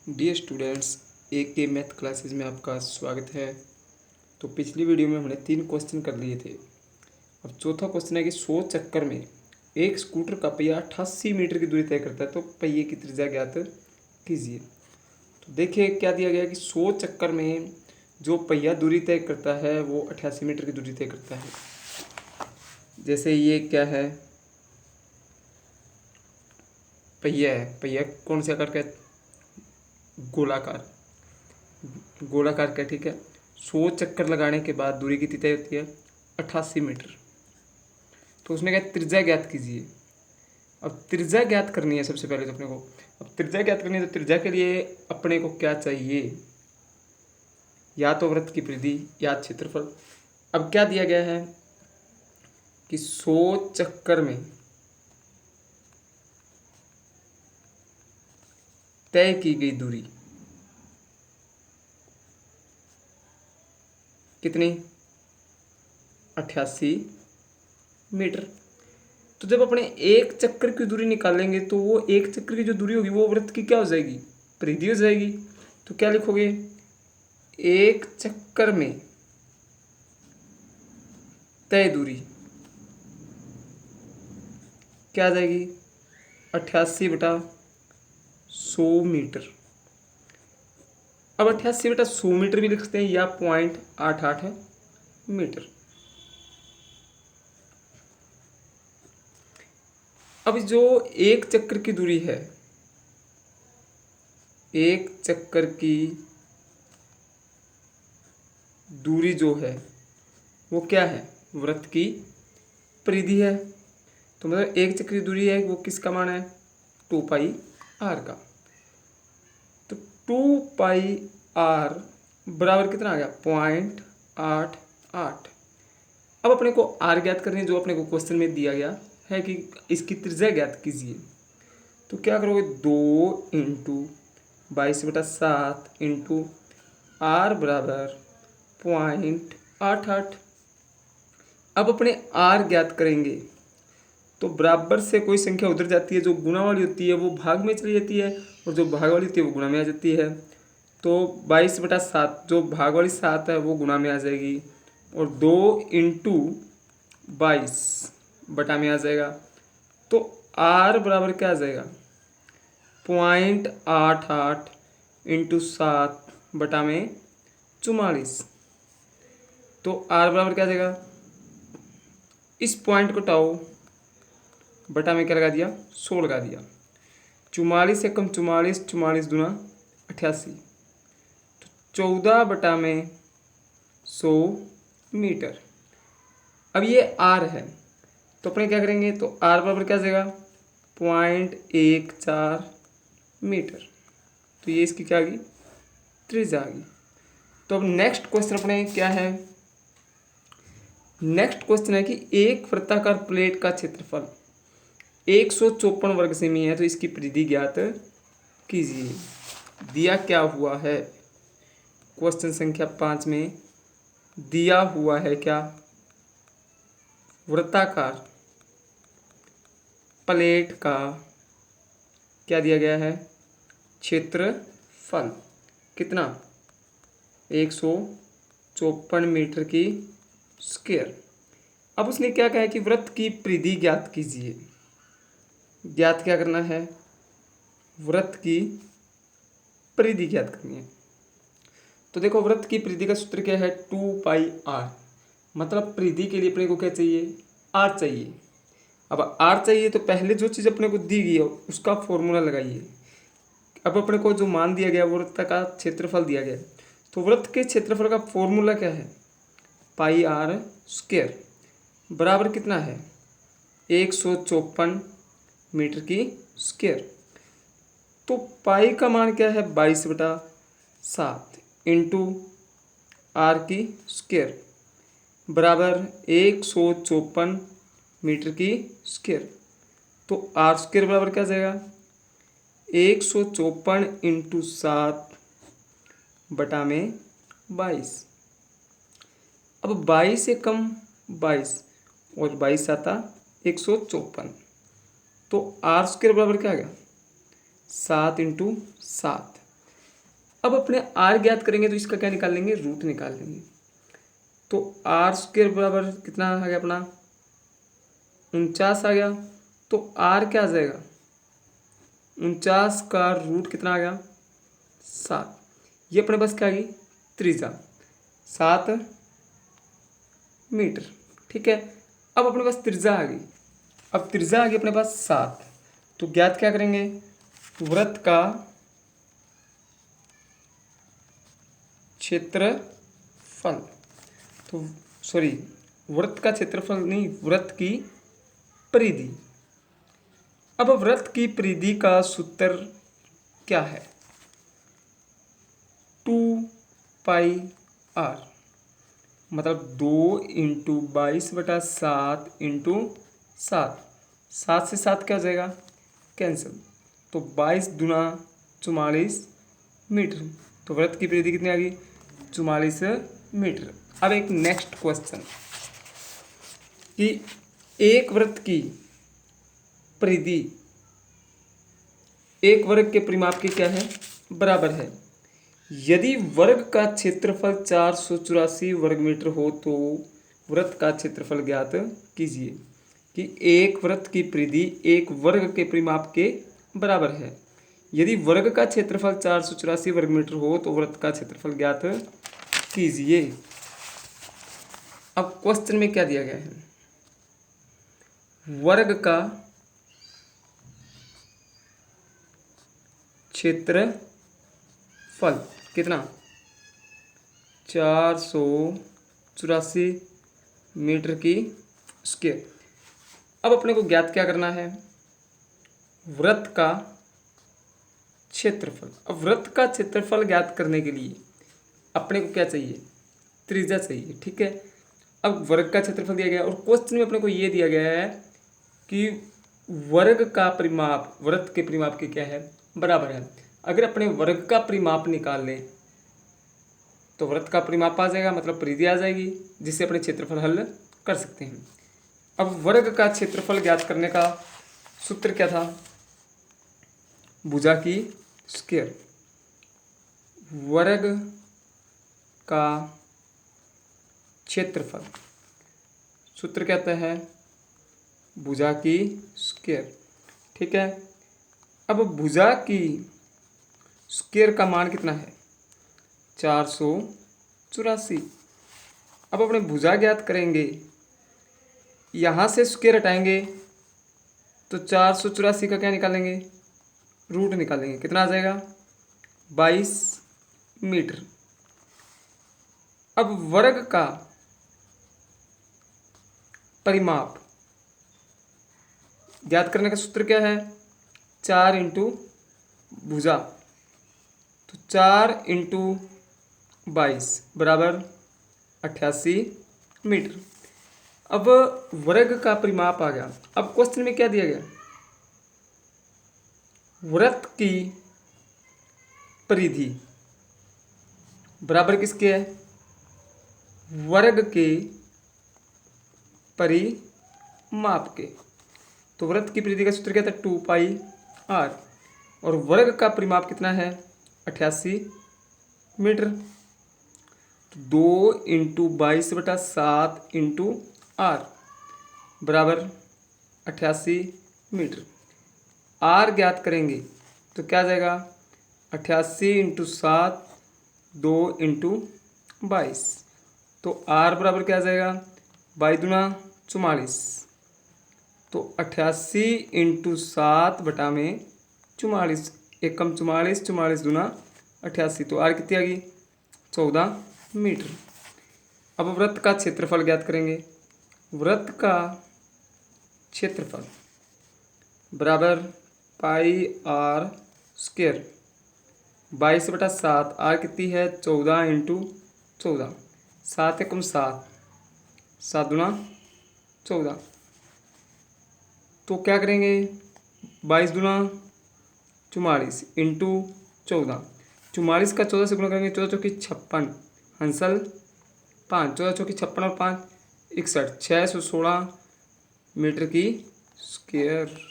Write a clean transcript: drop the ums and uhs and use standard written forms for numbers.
Dear students, एक के math classes में आपका स्वागत है। तो पिछली वीडियो में हमने 3 क्वेश्चन कर लिए थे। अब चौथा क्वेश्चन है कि 100 चक्कर में एक स्कूटर का पहिया 88 मीटर की दूरी तय करता है, तो पहिए की त्रिज्या ज्ञात कीजिए। तो देखिए क्या दिया गया है कि 100 चक्कर में जो पहिया दूरी तय करता है वो 88 मीटर की दूरी तय करता है। जैसे ये क्या है, पहिया है। पहिया कौन से आकार का है? गोलाकार। गोलाकार का, ठीक है। 100 चक्कर लगाने के बाद दूरी कितनी तय होती है? 88 मीटर। तो उसने कहा त्रिज्या ज्ञात कीजिए। अब त्रिज्या ज्ञात करनी है सबसे पहले तो अपने को। अब त्रिज्या ज्ञात करनी है तो त्रिज्या के लिए अपने को क्या चाहिए? या तो वृत्त की परिधि या क्षेत्रफल। अब क्या दिया गया है कि 100 चक्कर में तय की गई दूरी कितनी? 88 मीटर। तो जब अपने एक चक्कर की दूरी निकालेंगे तो वो एक चक्कर की जो दूरी होगी वो वृत्त की क्या हो जाएगी? परिधि हो जाएगी। तो क्या लिखोगे? एक चक्कर में तय दूरी क्या आ जाएगी? 88/100 मीटर। अब 88/100 मीटर भी लिख सकते हैं या 0.88 मीटर। अब जो एक चक्कर की दूरी है, एक चक्कर की दूरी जो है वो क्या है? वृत्त की परिधि है। तो मतलब एक चक्कर की दूरी है वो किसका मान है? 2πr का। तो 2πr बराबर कितना आ गया? 0.88। अब अपने को r ज्ञात करनी है, जो अपने को क्वेश्चन में दिया गया है कि इसकी त्रिज्या ज्ञात कीजिए। तो क्या करोगे? 2×22/7 बराबर 0.88। अब अपने r ज्ञात करेंगे तो बराबर से कोई संख्या उधर जाती है, जो गुणा वाली होती है वो भाग में चली जाती है और जो भाग वाली होती है वो गुणा में आ जाती है। तो 22/7 जो भाग वाली 7 है वो गुणा में आ जाएगी और 2×22 बटा में आ जाएगा। तो r बराबर क्या आ जाएगा? 0.88 × 7 बटा में 44। तो r बराबर क्या आ जाएगा? इस पॉइंट को टाओ बटा में क्या लगा दिया? 100 लगा दिया। 44 एकम 44, 44 दूना 88। तो 14 बटा में 100 मीटर। अब ये r है तो अपने क्या करेंगे? तो r बराबर क्या आ जाएगा? 0.14 मीटर। तो ये इसकी क्या आ गई? त्रिज्या आ गई। तो अब नेक्स्ट क्वेश्चन अपने क्या है? नेक्स्ट क्वेश्चन है कि एक वृत्ताकार प्लेट का क्षेत्रफल 154 वर्ग सेमी है, तो इसकी परिधि ज्ञात कीजिए। दिया क्या हुआ है? क्वेश्चन संख्या 5 में दिया हुआ है क्या? वृत्ताकार प्लेट का क्या दिया गया है? क्षेत्रफल कितना? 154 मीटर की स्क्वायर। अब उसने क्या कहा है कि वृत्त की परिधि ज्ञात कीजिए। ज्ञात क्या करना है? वृत्त की परिधि ज्ञात करनी है। तो देखो वृत्त की परिधि का सूत्र क्या है? 2πr। मतलब परिधि के लिए अपने को क्या चाहिए? r चाहिए। अब r चाहिए तो पहले जो चीज़ अपने को दी गई है उसका फॉर्मूला लगाइए। अब अपने को जो मान दिया गया वृत्त का क्षेत्रफल दिया गया, तो वृत्त के क्षेत्रफल का फॉर्मूला क्या है? πr² बराबर कितना है? 154 मीटर की स्क्वायर। तो पाई का मान क्या है? 22/7 इंटू r की स्क्वायर बराबर 154 मीटर की स्क्वायर। तो r² बराबर क्या आ जाएगा? 154 × 7 बटा में 22। अब 22 से कम 22 और 22 आता 154। तो r² बराबर क्या आ गया? 7 × 7। अब अपने आर ज्ञात करेंगे तो इसका क्या निकाल लेंगे, रूट निकाल लेंगे। तो आर स्क्वायर बराबर कितना आ गया अपना 49 आ गया। तो आर क्या आ जाएगा 49 का रूट कितना आ गया 7। ये अपने पास क्या आ गई त्रिज्या 7 मीटर। ठीक है, अब अपने पास त्रिज्या आ गई। अब त्रिज्या आ गई अपने पास 7। तो ज्ञात क्या करेंगे, वृत्त का क्षेत्रफल, तो सॉरी वृत्त का क्षेत्रफल नहीं, वृत्त की परिधि। अब वृत्त की परिधि का सूत्र क्या है, 2πr, मतलब 2 इंटू 22/7 इंटू 7। 7 से 7 क्या हो जाएगा कैंसिल, तो 22 दूना 44 मीटर। तो वृत्त की परिधि कितनी आ गई 44 मीटर। अब एक नेक्स्ट क्वेश्चन कि एक वृत्त की परिधि एक वर्ग के परिमाप की क्या है बराबर है। यदि वर्ग का क्षेत्रफल 484 वर्ग मीटर हो तो वृत्त का क्षेत्रफल ज्ञात कीजिए। कि एक वृत्त की परिधि एक वर्ग के परिमाप के बराबर है। यदि वर्ग का क्षेत्रफल 484 वर्ग मीटर हो तो वृत्त का क्षेत्रफल ज्ञात कीजिए। अब क्वेश्चन में क्या दिया गया है, वर्ग का क्षेत्रफल कितना 484 मीटर की स्क्वायर। अब अपने को ज्ञात क्या करना है, वृत्त का क्षेत्रफल। अब वृत्त का क्षेत्रफल ज्ञात करने के लिए अपने को क्या चाहिए, त्रिज्या चाहिए। ठीक है, अब वर्ग का क्षेत्रफल दिया गया और क्वेश्चन में अपने को ये दिया गया है कि वर्ग का परिमाप वृत्त के परिमाप के क्या है बराबर है। अगर अपने वर्ग का परिमाप निकाल लें तो वृत्त का परिमाप आ जाएगा, मतलब परिधि आ जाएगी, जिससे अपने क्षेत्रफल हल कर सकते हैं। अब वर्ग का क्षेत्रफल ज्ञात करने का सूत्र क्या था, भुजा की स्क्वायर। वर्ग का क्षेत्रफल सूत्र क्या कहता है, भुजा की स्क्वायर। ठीक है, अब भुजा की स्क्वायर का मान कितना है 484। अब अपने भुजा ज्ञात करेंगे, यहाँ से स्क्वायर हटाएंगे तो 484 का क्या निकालेंगे रूट निकालेंगे, कितना आ जाएगा 22 मीटर। अब वर्ग का परिमाप ज्ञात करने का सूत्र क्या है, 4 इंटू भुजा, तो 4 इंटू 22 बराबर 88 मीटर। अब वर्ग का परिमाप आ गया। अब क्वेश्चन में क्या दिया गया, वृत्त की परिधि बराबर किसके है, वर्ग के परिमाप के। तो वृत्त की परिधि का सूत्र क्या था 2πr और वर्ग का परिमाप कितना है 88 मीटर। तो 2 इंटू 22/7 इंटू आर बराबर 88 मीटर। आर ज्ञात करेंगे तो क्या आ जाएगा 88 इंटू 7 2 इंटू 22। तो आर बराबर क्या आ जाएगा 22 दूना 44। तो 88 इंटू 7 बटा में 44, एक कम 44, 44 दूना 88, तो आर कितनी आ गई 14 मीटर। अब वृत्त का क्षेत्रफल ज्ञात करेंगे। वृत्त का क्षेत्रफल बराबर πr स्क्वायर 22/7। आर कितनी है 14 इंटू 14, 7 एकम 7, 7 दूना 14। तो क्या करेंगे 22 दूना 44 इंटू 14, 44 का 14 से गुणा करेंगे 14 चौकी 56, हंसल 5, 14 चौकी 56 और 5 61, 616 मीटर की स्क्वायर।